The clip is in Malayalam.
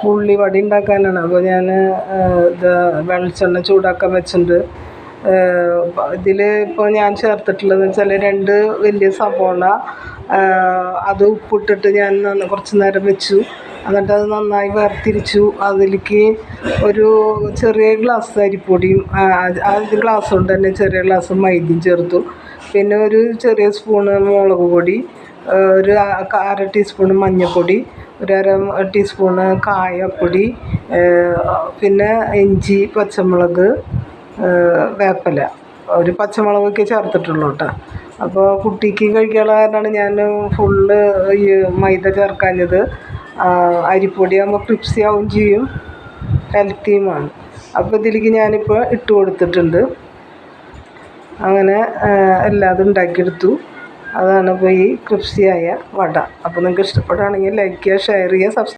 ഉള്ളിവട ഉണ്ടാക്കാനാണ്. അപ്പോൾ ഞാൻ ഇത് വെളിച്ചെണ്ണ ചൂടാക്കാൻ വെച്ചിട്ടുണ്ട്. ഇതിൽ ഇപ്പോൾ ഞാൻ ചേർത്തിട്ടുള്ളതെന്ന് വെച്ചാൽ 2 വലിയ സവോള, അത് ഉപ്പിട്ടിട്ട് ഞാൻ കുറച്ച് നേരം വെച്ചു. എന്നിട്ട് അത് നന്നായി വേർതിരിച്ചു. അതിലേക്ക് ഒരു ചെറിയ ഗ്ലാസ് അരിപ്പൊടിയും ഗ്ലാസ് കൊണ്ട് തന്നെ ചെറിയ ഗ്ലാസ് മൈദയും ചേർത്തു. പിന്നെ ഒരു ചെറിയ സ്പൂണ് മുളക് പൊടി, ഒരു 1/2 ടീസ്പൂണ് മഞ്ഞൾപ്പൊടി, ഒരു 1/2 ടീസ്പൂണ് കായപ്പൊടി, പിന്നെ ഇഞ്ചി, പച്ചമുളക്, വേപ്പില, ഒരു പച്ചമുളകൊക്കെ ചേർത്തിട്ടുള്ളൂ കേട്ടോ. അപ്പോൾ കുട്ടിക്ക് കഴിക്കാനുള്ള കാരണമാണ് ഞാൻ ഫുള്ള് ഈ മൈദ ചേർക്കാഞ്ഞത്. അരിപ്പൊടിയാകുമ്പോൾ ക്രിപ്സി ആവുകയും ചെയ്യും, ഹെൽത്തിയുമാണ്. അപ്പോൾ ഇതിലേക്ക് ഞാനിപ്പോൾ ഇട്ട് കൊടുത്തിട്ടുണ്ട്. അങ്ങനെ എല്ലാതും ഉണ്ടാക്കിയെടുത്തു. അതാണ് ഇപ്പോൾ ഈ ക്രിപ്സിയായ വട. അപ്പോൾ നിങ്ങൾക്ക് ഇഷ്ടപ്പെടുകയാണെങ്കിൽ ലൈക്ക് ചെയ്യുക, ഷെയർ ചെയ്യുക,